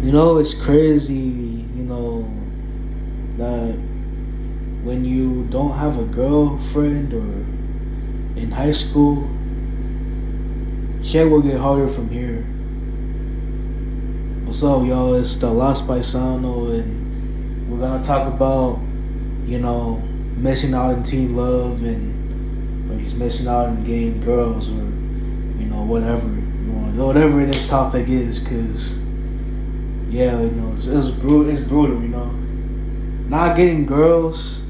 It's crazy, that when you don't have a girlfriend or in high school, shit will get harder from here. What's up, y'all? It's the Lost Paisano, and we're gonna talk about, missing out in teen love and or he's missing out in getting girls or, whatever. Whatever this topic is, because, yeah, it's brutal. Not getting girls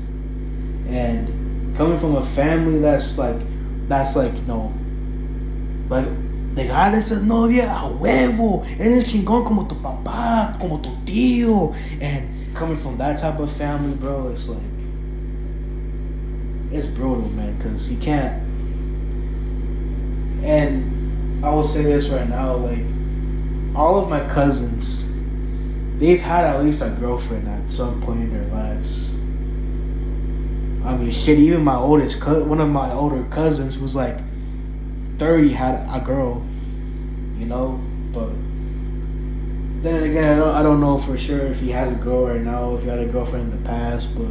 and coming from a family that's like, like, dejarle esa novia a huevo, eres chingón como tu papá, como tu tío, and coming from that type of family, bro, it's like, it's brutal, man, because you can't, and I will say this right now, like, all of my cousins, they've had at least a girlfriend at some point in their lives. I mean, shit, even one of my older cousins who's like 30 had a girl, but then again, I don't know for sure if he has a girl right now, if he had a girlfriend in the past, but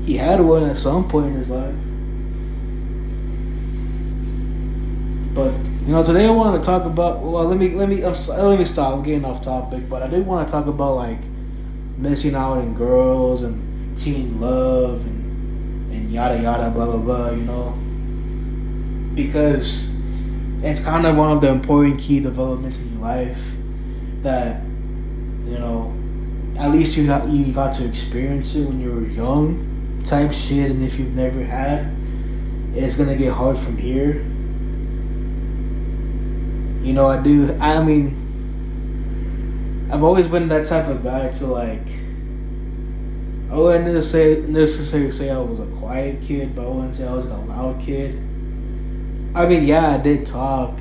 he had one at some point in his life. But today I wanted to talk about. Well, let me stop. I'm getting off topic, but I did want to talk about like missing out in girls and teen love and yada yada blah blah blah. Because it's kind of one of the important key developments in your life that at least you got to experience it when you were young, type shit. And if you've never had, it's gonna get hard from here. I mean, I've always been that type of guy to like, I wouldn't necessarily say I was a quiet kid, but I wouldn't say I was a loud kid. I mean, yeah, I did talk,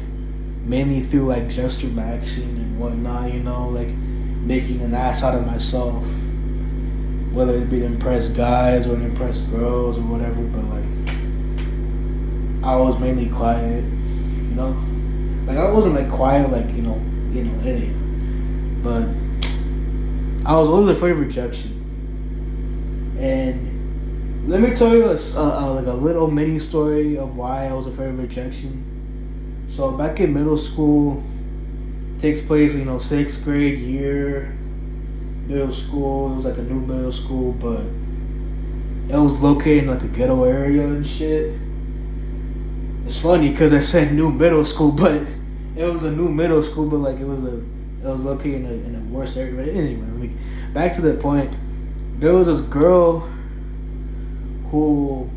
mainly through like gesture maxing and whatnot, like making an ass out of myself, whether it be to impress guys or to impress girls or whatever, but like, I was mainly quiet, Like, I wasn't like quiet, like, idiot. But I was always afraid of rejection. And let me tell you like a little mini story of why I was afraid of rejection. So back in middle school, takes place, 6th grade year, middle school. It was like a new middle school, but it was located in like a ghetto area and shit. It's funny because I said new middle school, but it was a new middle school, but like it was located in a worse area. But anyway, back to that point. There was this girl who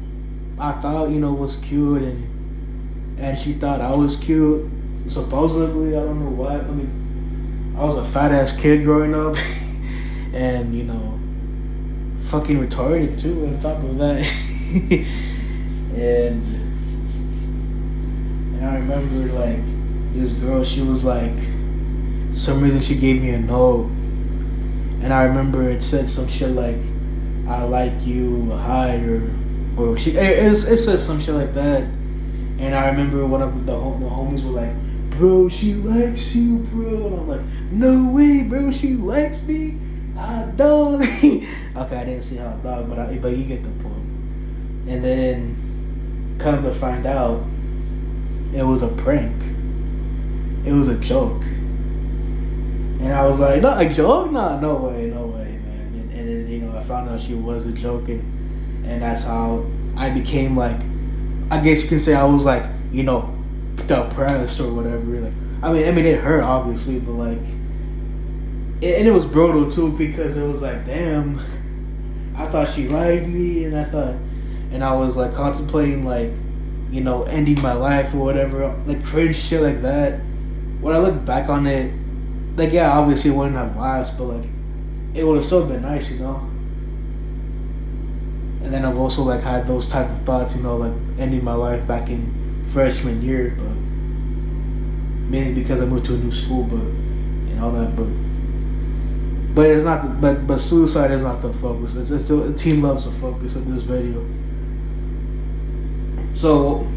I thought was cute, and she thought I was cute. Supposedly, I don't know why. I mean, I was a fat ass kid growing up, and fucking retarded too. On top of that, and I remember like this girl. She was like, some reason she gave me a note, and I remember it said some shit like, "I like you," "hi," or it said some shit like that. And I remember one of the homies were like, "Bro, she likes you, bro." And I'm like, "No way, bro, she likes me, hot dog." Okay, I didn't say hot dog, but you get the point. And then come to find out, it was a prank. It was a joke. And I was like, "No, a joke? Nah, no way, man." And then I found out she was a joke, and that's how I became like, I guess you can say I was like, depressed or whatever. Like, I mean, it hurt obviously, but like, and it was brutal too because it was like, damn, I thought she liked me, and I was like contemplating like, ending my life or whatever, like crazy shit like that. When I look back on it, like, yeah, obviously it wouldn't have lasted, but like, it would have still been nice, And then I've also like had those type of thoughts, like ending my life back in freshman year, but mainly because I moved to a new school, but and all that, but it's not. But suicide is not the focus. It's still teen love's the focus of this video. So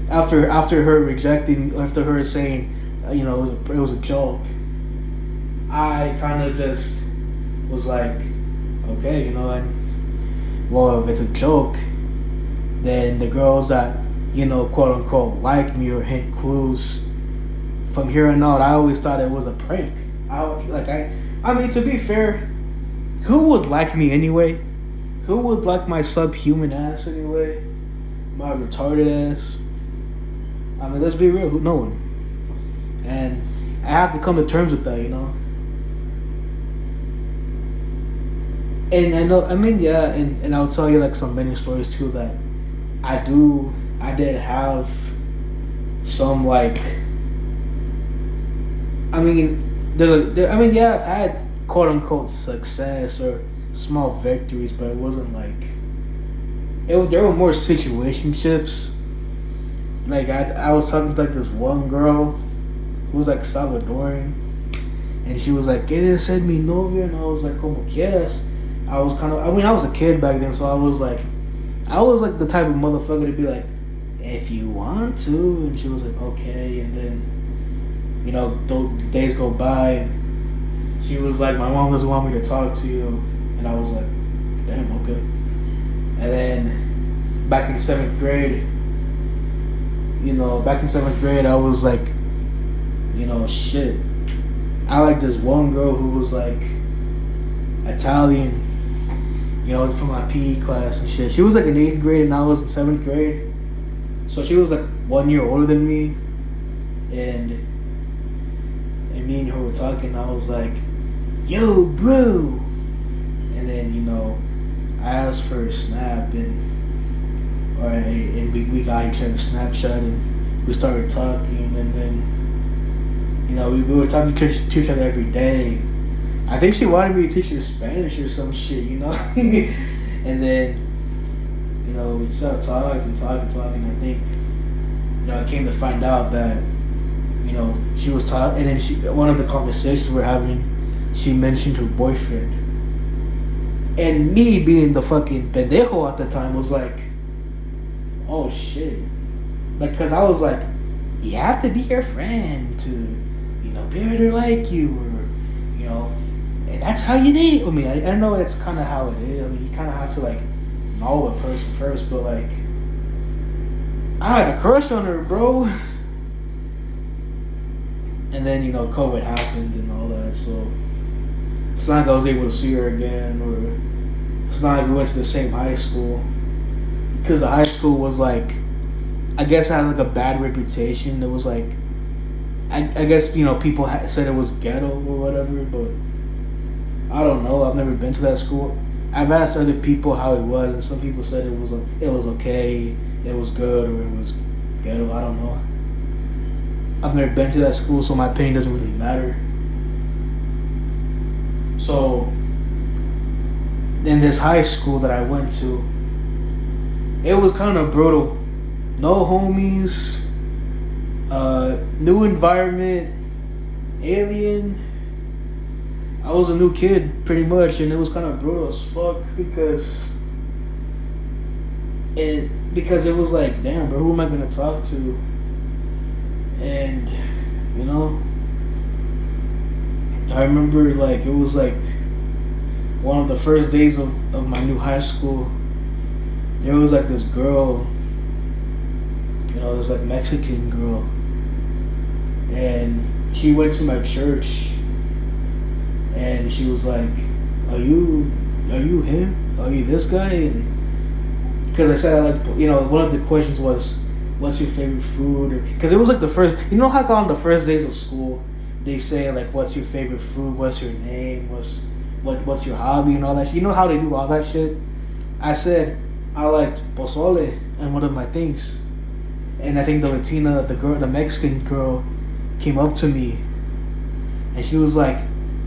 after her saying, it was a joke, I kind of just was like, okay, well, if it's a joke, then the girls that, quote unquote, like me or hint clues, from here on out, I always thought it was a prank. I mean, to be fair, who would like me anyway? Who would like my subhuman ass anyway? My retarded ass? I mean, let's be real, no one. And I have to come to terms with that, And I know, yeah, and I'll tell you like some many stories too that I did have some like, yeah, I've had quote unquote success or small victories, but it wasn't like, there were more situationships. Like I was talking to like this one girl who was like Salvadoran, and she was like, "¿Quieres ser mi novia?" And I was like, "Como quieras." I was a kid back then, so I was like the type of motherfucker to be like, "If you want to," and she was like, "Okay," and then, those days go by, and she was like, "My mom doesn't want me to talk to you," and I was like, "Damn, okay." And then back in seventh grade, I was like, shit. I like this one girl who was like Italian, from my PE class and shit. She was like in 8th grade and I was in 7th grade. So she was like 1 year older than me. And me and her were talking. I was like, "Yo, bro." And then, I asked for a snap and we got each other Snapchat and we started talking, and then we were talking to each other every day. I think she wanted me to teach her Spanish or some shit, and then we started talking. I think I came to find out that she was taught, and then one of the conversations we're having, she mentioned her boyfriend, and me being the fucking pendejo at the time was like, oh shit. Like, because I was like, you have to be her friend to, be able to like you, or, and that's how you date. I mean, I know it's kind of how it is. I mean, you kind of have to, like, know a person first, but, like, I had a crush on her, bro. And then, COVID happened and all that, so it's not like I was able to see her again, or it's not like we went to the same high school. Because the high school was like, I guess I had like a bad reputation. It was like, I guess people said it was ghetto or whatever, but I don't know. I've never been to that school. I've asked other people how it was, and some people said it was okay, it was good, or it was ghetto. I don't know. I've never been to that school, so my opinion doesn't really matter. So in this high school that I went to, it was kind of brutal. No homies, new environment, alien. I was a new kid, pretty much, and it was kind of brutal as fuck because it was like, damn, bro, who am I gonna talk to? And I remember like it was like one of the first days of my new high school. There was like this girl, this like Mexican girl, and she went to my church, and she was like, are you him? Are you this guy? And because I said I like, one of the questions was, what's your favorite food? Because it was like the first, how on the first days of school, they say like, what's your favorite food? What's your name? What's your hobby and all that shit? You know how they do all that shit? I said, I liked pozole and one of my things. And I think the Mexican girl came up to me and she was like,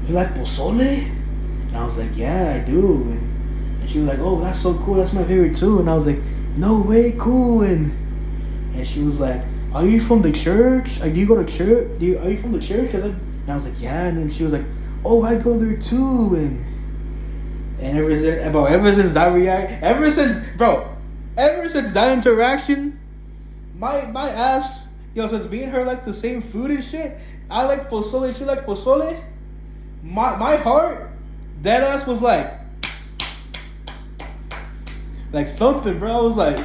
you like pozole? And I was like, yeah, I do. And she was like, oh, that's so cool. That's my favorite too. And I was like, no way, cool. And she was like, are you from the church? Like, do you go to church? Are you from the church? And I was like, yeah. And then she was like, oh, I go there too. And ever since that interaction, my ass, since me and her like the same food and shit, I like pozole, she like pozole, my heart, that ass was like thumping, bro. I was like,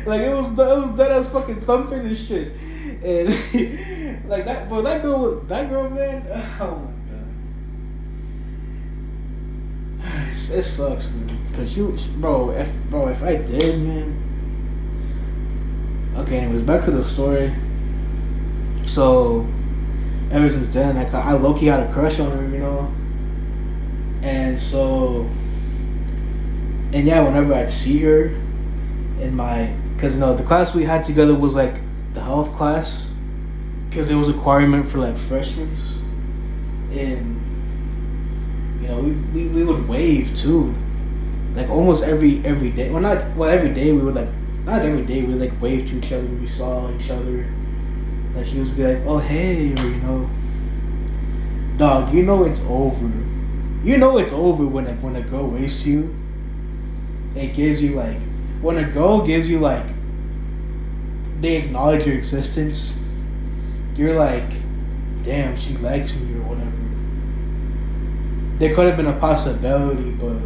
like it was that ass fucking thumping and shit, and like that. But that girl, man. Oh my god, it sucks, man. Cause if I did, man. Okay, anyways, back to the story. So, ever since then, I low-key had a crush on her, you know? And so, and yeah, whenever I'd see her in because, you know, the class we had together was like the health class, because it was a requirement for like freshmen. And, you know, we would wave too. Like almost every day. Every day we would like, not every day, we would like wave to each other when we saw each other. Like she would be like, "Oh hey," or you know, dog. You know it's over. You know it's over when a girl waves to you. It gives you like, when a girl gives you like, they acknowledge your existence. You're like, damn, she likes me or whatever. There could have been a possibility, but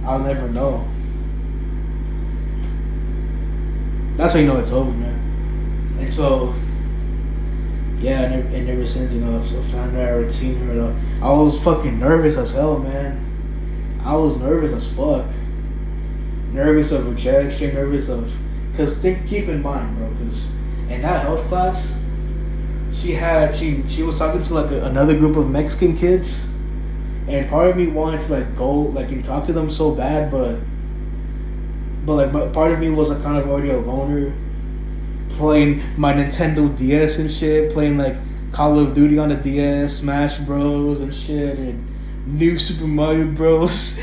I'll never know. That's how you know it's over, man. And so, yeah, and ever since, you know, if I never had seen her, I was fucking nervous as hell, man. I was nervous as fuck. Nervous of rejection, nervous of, cause keep in mind, bro, cause in that health class, she was talking to like another group of Mexican kids, and part of me wanted to like go like and talk to them so bad, but like part of me was like kind of already a loner, playing my Nintendo DS and shit, playing like Call of Duty on the DS, Smash Bros and shit, and New Super Mario Bros.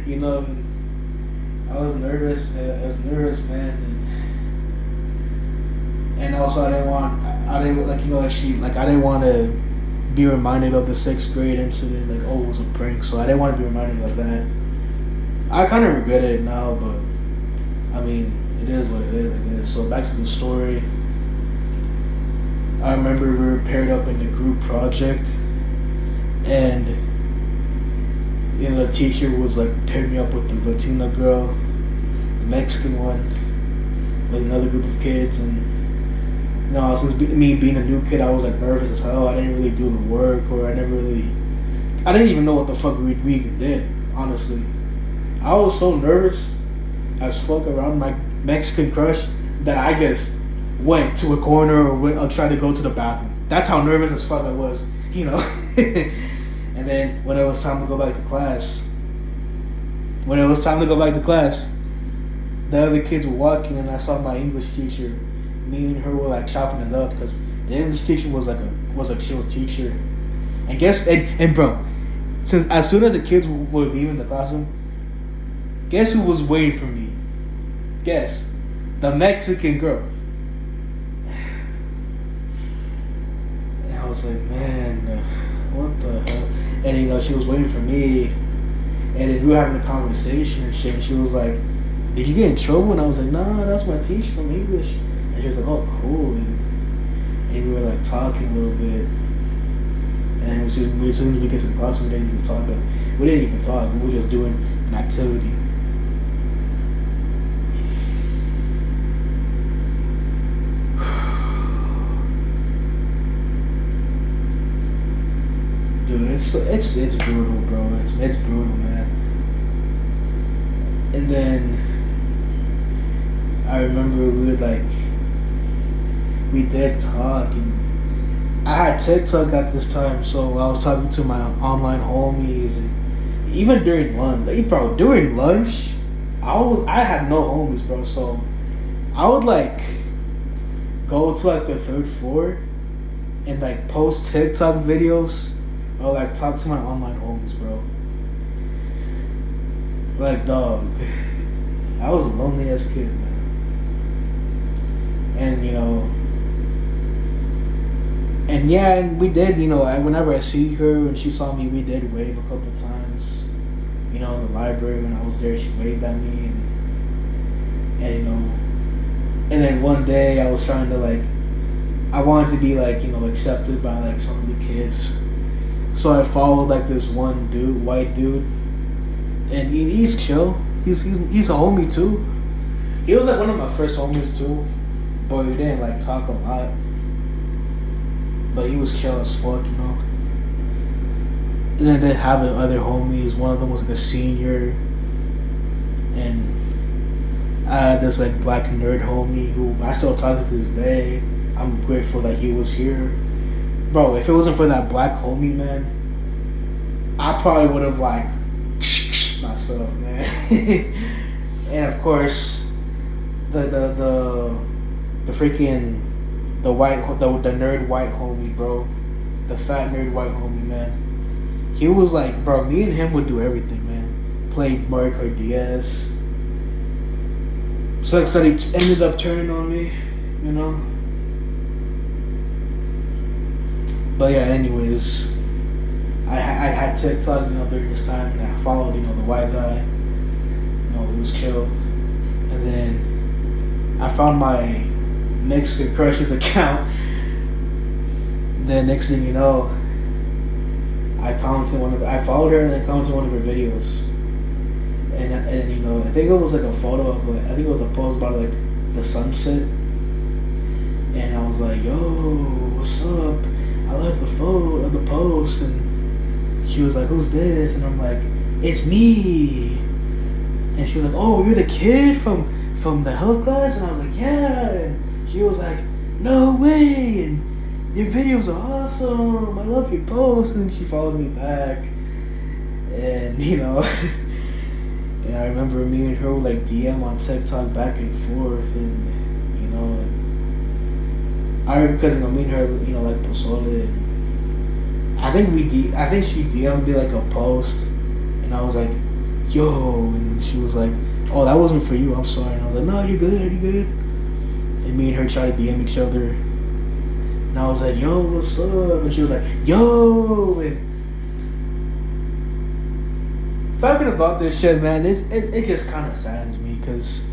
You know, I was nervous. Man, and also I didn't like, you know, I didn't want to be reminded of the 6th grade incident, like, oh, it was a prank, so I didn't want to be reminded of that. I kind of regret it now, but I mean, it is what it is, I guess. So back to the story. I remember we were paired up in the group project, and you know, the teacher was like paired me up with the Latina girl, the Mexican one, with another group of kids, and you know, since me being a new kid, I was like nervous as hell. I didn't really do the work, or I didn't even know what the fuck we even did, honestly. I was so nervous as fuck around my Mexican crush that I just went to a corner or tried to go to the bathroom. That's how nervous as fuck I was, you know. And then when it was time to go back to class, the other kids were walking, and I saw my English teacher. Me and her were like chopping it up because the English teacher was a chill teacher. And bro, since as soon as the kids were leaving the classroom, guess who was waiting for me? Guess. The Mexican girl. And I was like, man, what the hell? And you know, she was waiting for me, and then we were having a conversation and shit, and she was like, did you get in trouble? And I was like, nah, that's my teacher from English. And she was like, oh, cool. And we were like talking a little bit. And as soon as we get to the classroom, we didn't even talk. We didn't even talk. We were just doing an activity. Dude, it's brutal, bro. It's brutal, man. And then I remember we did talk, and I had TikTok at this time, so I was talking to my online homies, and even during lunch, I had no homies, bro. So I would like go to like the 3rd floor and like post TikTok videos or like talk to my online homies, bro. Like, dog, I was a lonely ass kid, man. And you know, and yeah, and we did, you know, whenever I see her and she saw me, we did wave a couple times. You know, in the library when I was there, she waved at me, and you know, and then one day I was trying to like I wanted to be like, you know, accepted by like some of the kids. So I followed like this one dude, white dude, and he's chill. He's a homie too. He was like one of my first homies too, but we didn't like talk a lot. But he was chill as fuck, you know. And then they have other homies. One of them was like a senior, and I had this like black nerd homie who I still talk to this day. I'm grateful that he was here. Bro, if it wasn't for that black homie, man, I probably would have like myself, man. And of course, the freaking the nerd white homie, bro, the fat nerd white homie, man. He was like, bro, me and him would do everything, man. Played Mario Kart DS. So he ended up turning on me, you know. But yeah, anyways, I had TikTok, you know, during this time, and I followed, you know, the white guy. You know, he was chill. And then I found my Mexican crush's account. Then next thing you know, I followed her and then commented one of her videos. And you know, I think it was like a photo of like, I think it was a post about like the sunset. And I was like, yo, what's up? I love the photo of the post. And she was like, who's this? And I'm like, it's me. And she was like, oh, you're the kid from the health class? And I was like, yeah. And she was like, no way. And your videos are awesome. I love your posts. And she followed me back. And, you know, and I remember me and her would like DM on TikTok back and forth. And, you know, I remember because, you know, me and her, you know, like Pozole. And I think she DM'd me like a post. And I was like, yo. And she was like, oh, that wasn't for you. I'm sorry. And I was like, no, you're good. You're good. And me and her tried to DM each other. And I was like, yo, what's up? And she was like, yo. And talking about this shit, man, it just kind of saddens me because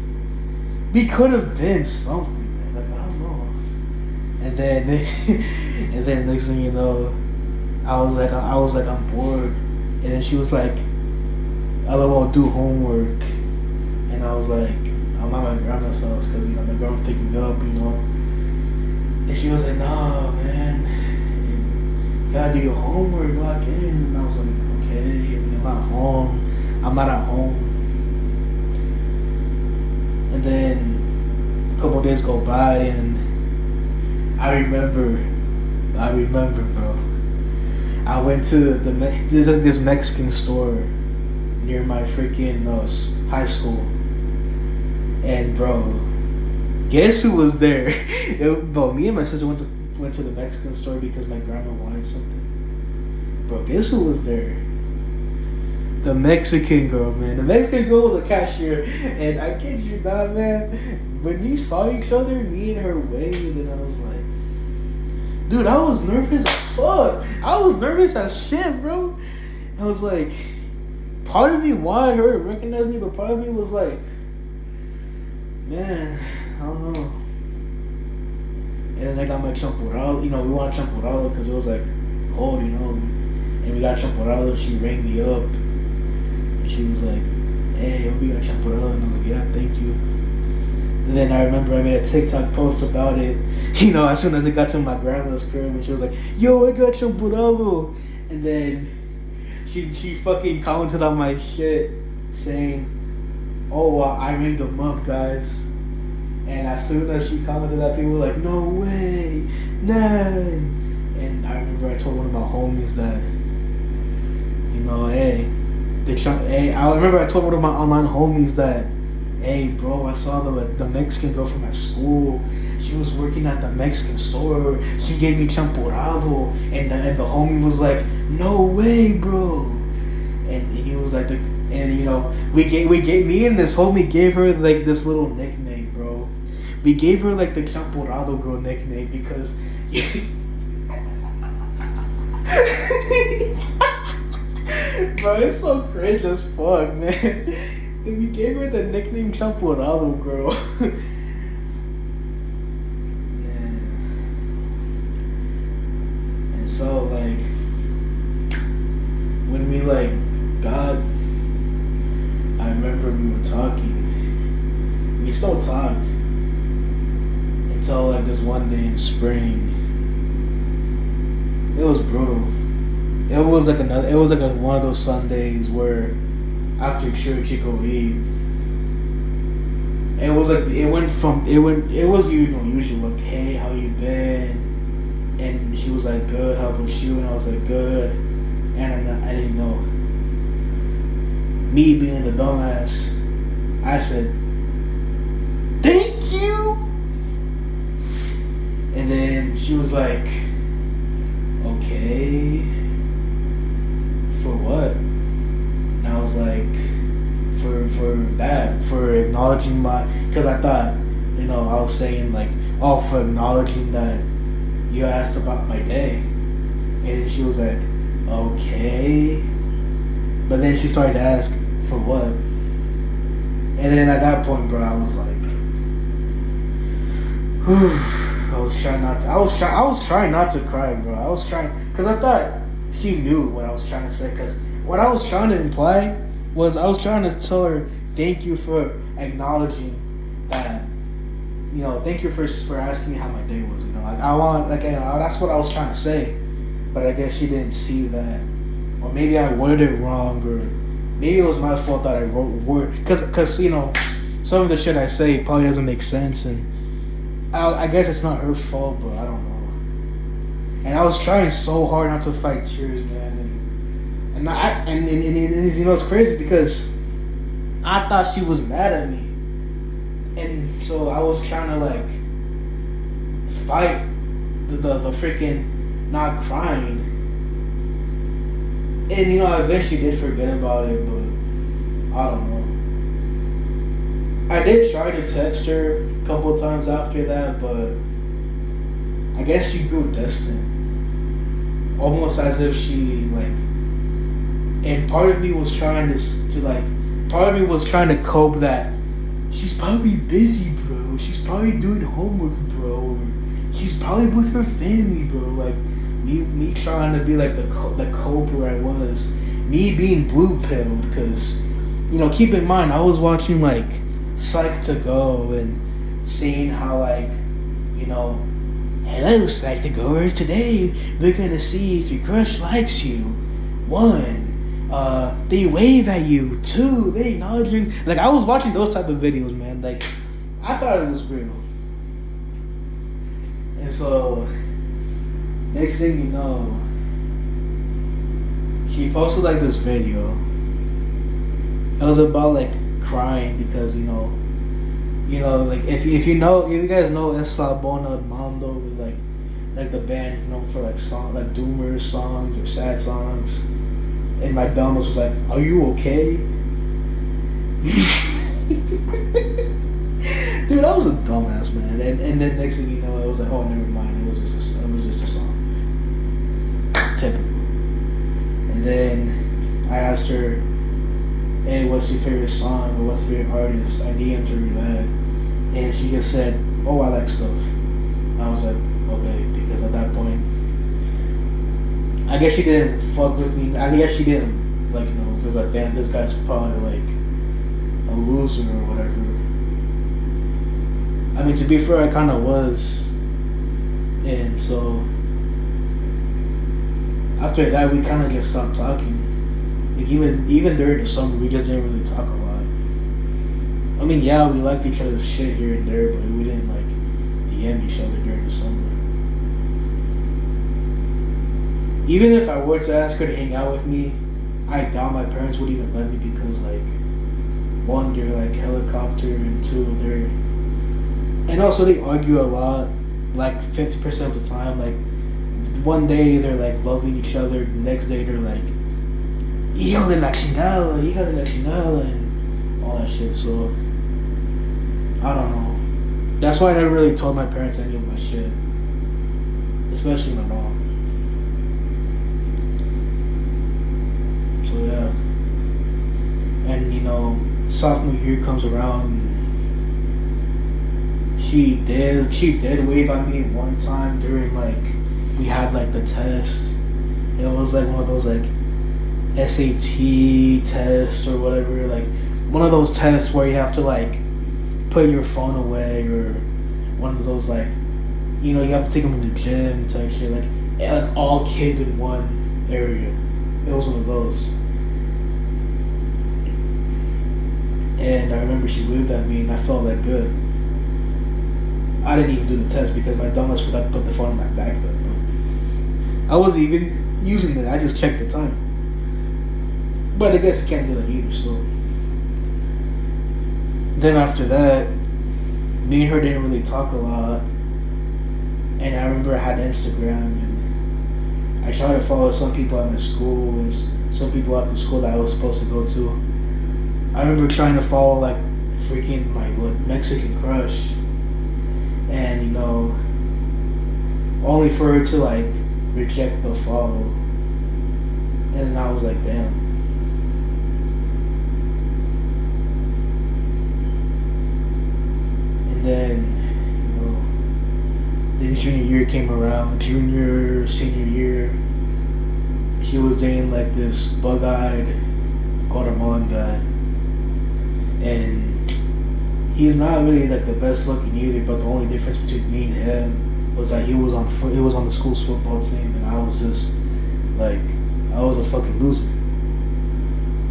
we could have been something, man. Like, I don't know. And then, and then next thing you know, I was like, I'm bored. And then she was like, I won't do homework. And I was like, I'm at my grandma's house because, you know, my grandma picked me up, you know. And she was like, no, man, you gotta do your homework, lock in. And I was like, okay, I'm not home. I'm not at home. And then a couple days go by, and I remember, bro. I went to this Mexican store near my freaking high school. And bro, guess who was there? Bro, me and my sister went to the Mexican store because my grandma wanted something. Bro, guess who was there? The Mexican girl, man. The Mexican girl was a cashier, and I kid you not, man. When we saw each other, me and her waved, and I was like, dude, I was nervous as fuck. I was nervous as shit, bro. I was like, part of me wanted her to recognize me, but part of me was like, man, I don't know. And then I got my champurrado. You know, we wanted champurrado because it was like cold, you know. And we got champurrado. She rang me up, and she was like, "Hey, we got champurrado," and I was like, "Yeah, thank you." And then I remember I made a TikTok post about it. You know, as soon as I got to my grandma's crib, and she was like, "Yo, I got champurrado," and then she fucking commented on my shit saying, oh, I rang them up, guys. And as soon as she commented that, people were like, no way, none. And I remember I told one of my homies that, you know, hey, I remember I told one of my online homies that, hey, bro, I saw the Mexican girl from my school. She was working at the Mexican store. She gave me champurrado. And the homie was like, no way, bro. And he was like, and you know, we gave me and this homie gave her like this little nickname, bro. We gave her like the champurrado girl nickname because bro, it's so cringe as fuck, man. We gave her the nickname champurrado girl. until like this one day in spring. It was brutal. It was like one of those Sundays where after church you go eat. It was like it was usually like, hey, how you been? And she was like, good, how about you? And I was like, good. And I didn't know. Me being the dumbass, I said, thank you. And then she was like, okay, for what? And I was like, for acknowledging because I thought, I was saying like, oh, for acknowledging that you asked about my day. And she was like, okay. But then she started to ask, for what? And then at that point, bro, I was like, I was trying not to cry, bro. I was trying, because I thought she knew what I was trying to say. Because what I was trying to imply was I was trying to tell her, thank you for acknowledging that, thank you for asking me how my day was. That's what I was trying to say. But I guess she didn't see that, or maybe I worded it wrong, or maybe it was my fault that I wrote word, because some of the shit I say probably doesn't make sense, and I guess it's not her fault, but I don't know. And I was trying so hard not to fight tears, man, and it's crazy because I thought she was mad at me, and so I was trying to like fight the freaking not crying. And I eventually did forget about it, but I don't know. I did try to text her a couple of times after that, but I guess she grew distant. Almost as if she like, and part of me was trying part of me was trying to cope that she's probably busy, bro. She's probably doing homework, bro. She's probably with her family, bro. Like, me trying to be like the coper I was, me being blue pilled, because keep in mind I was watching like Psych to Go and seeing how like hello Psych to Goers, today we're gonna see if your crush likes you. 1, they wave at you. 2, they acknowledge you. Like, I was watching those type of videos, man. Like, I thought it was real. And so next thing you know, she posted like this video. It was about like crying because like if you guys know Eslabona Mondo, like the band known for like song like doomer songs or sad songs. And my dumbass was like, "Are you okay?" Dude, I was a dumbass, man. And then next thing you know, it was like, oh, never mind. It was just a song. Typical. And then I asked her, hey, what's your favorite song or what's your favorite artist? I DM'd her that, and she just said, oh, I like stuff. And I was like, okay, because at that point, I guess she didn't fuck with me. I guess she didn't, like, because like, damn, this guy's probably like a loser or whatever. I mean, to be fair, I kind of was. And so after that, we kind of just stopped talking. Like, even during the summer, we just didn't really talk a lot. I mean, yeah, we liked each other's shit here and there, but we didn't like DM each other during the summer. Even if I were to ask her to hang out with me, I doubt my parents would even let me because, like, 1, they're like helicopter, and 2, they're, and also they argue a lot, like 50% of the time. Like, one day they're like loving each other, the next day they're like, hijo de la chingada, and all that shit. So I don't know. That's why I never really told my parents any of my shit, especially my mom. So yeah, and sophomore year comes around. She did wave at me one time during like we had like the test. It was like one of those like SAT tests or whatever, like one of those tests where you have to like put your phone away, or one of those like, you know, you have to take them in the gym type shit, like all kids in one area. It was one of those. And I remember she waved at me and I felt like good. I didn't even do the test because my dumbass forgot to put the phone in my backpack. But I wasn't even using it. I just checked the time. But I guess you can't do that either. So then after that, me and her didn't really talk a lot. And I remember I had Instagram and I tried to follow some people at my school and some people at the school that I was supposed to go to. I remember trying to follow like freaking my Mexican crush, and you know, only for her to like reject the follow. And then I was like, damn. And then, you know, then junior year came around, senior year. She was dating like this bug-eyed Guatemalan guy. And he's not really like the best looking either, but the only difference between me and him was that he was on the school's football team, and I was just like, I was a fucking loser.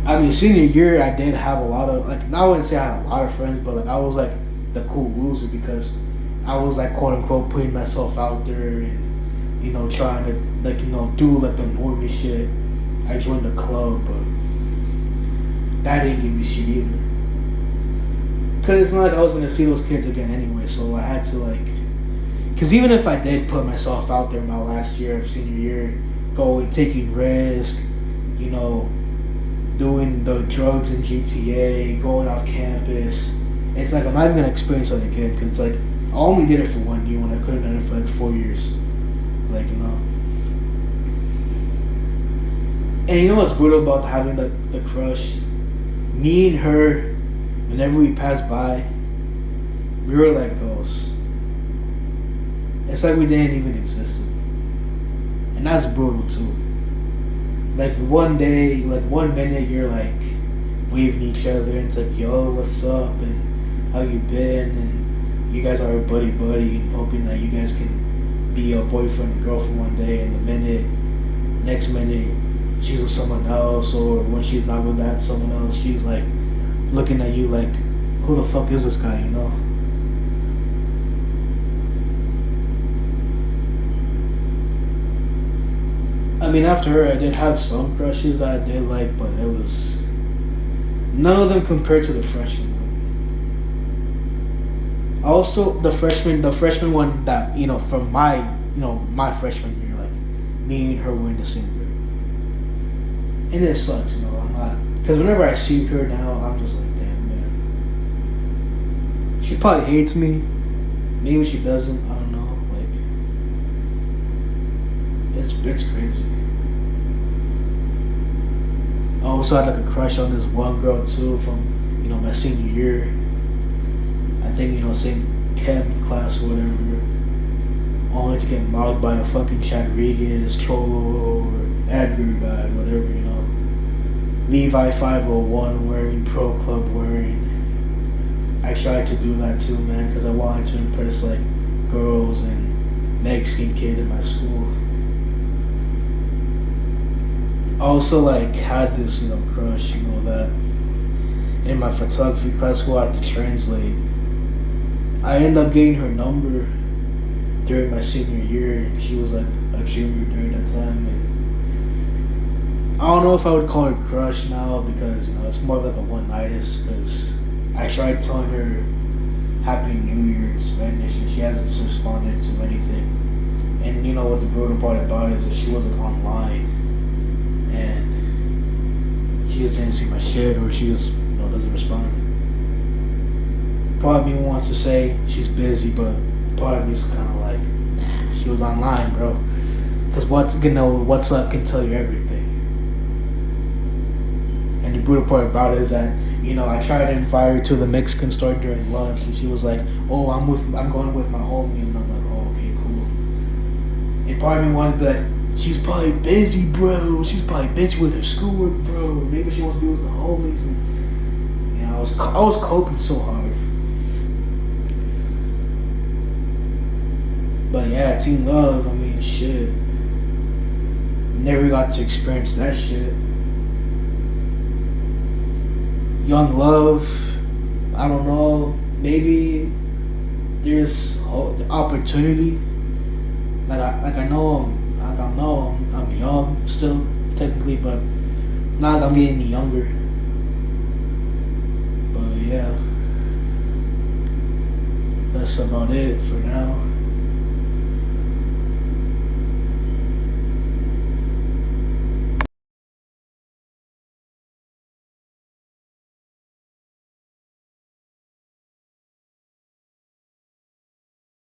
I mean, senior year I did have a lot of like, I wouldn't say I had a lot of friends, but like I was like the cool loser because I was like quote unquote putting myself out there and, you know, trying to like, you know, do like the normie shit. I joined the club, but that didn't give me shit either. Because it's not like I was going to see those kids again anyway, so I had to like, because even if I did put myself out there my last year of senior year, going, taking risks, you know, doing the drugs in GTA, going off campus, it's like I'm not even going to experience that again, because it's like, I only did it for 1 year when I could have done it for like 4 years, like, you know. And you know what's brutal about having the crush? Me and her, whenever we passed by, we were like ghosts. It's like we didn't even exist. And that's brutal too. Like one day, like 1 minute you're like waving each other and it's like, yo, what's up and how you been, and you guys are buddy hoping that you guys can be a boyfriend and girlfriend one day, and next minute she's with someone else, or when she's not with that someone else, she's like looking at you like, who the fuck is this guy, you know? I mean, after her, I did have some crushes that I did like, but it was none of them compared to the freshman one. Also, the freshman one that, you know, from my freshman year, like me and her were in the same grade, and it sucks, you know. I'm not, because whenever I see her now, I'm just like, damn, man. She probably hates me. Maybe she doesn't. I don't know. Like, it's crazy. I also had like a crush on this one girl too from, you know, my senior year. I think, you know, same chem class or whatever. Only to get mouthed by a fucking Rodriguez, Cholo, or Edgar guy, whatever, you know. Levi 501 wearing, Pro Club wearing. I tried to do that too, man, because I wanted to impress like girls and Mexican kids in my school. I also like had this, you know, crush, you know, that in my photography class who I had to translate. I ended up getting her number during my senior year, and she was like a junior during that time, and I don't know if I would call her crush now, because, you know, it's more of like a one-nightist, because I tried telling her Happy New Year in Spanish and she hasn't responded to anything. And you know what the brutal part about it is that she wasn't online, and she just didn't see my shit, or she just, you know, doesn't respond. Part of me wants to say she's busy, but part of me is kind of like, nah, she was online, bro. Because WhatsApp can tell you everything. And the brutal part about it is that, you know, I tried to invite her to the Mexican store during lunch, and she was like, "Oh, I'm going with my homie," and I'm like, "Oh, okay, cool." And part of me wanted to be like, "She's probably busy, bro. She's probably busy with her schoolwork, bro. Maybe she wants to be with the homies." And, you know, I was coping so hard. But yeah, teen love. I mean, shit. Never got to experience that shit. Young love. I don't know. Maybe there's opportunity. I know I'm young still technically, but not like I'm getting any younger. But yeah, that's about it for now.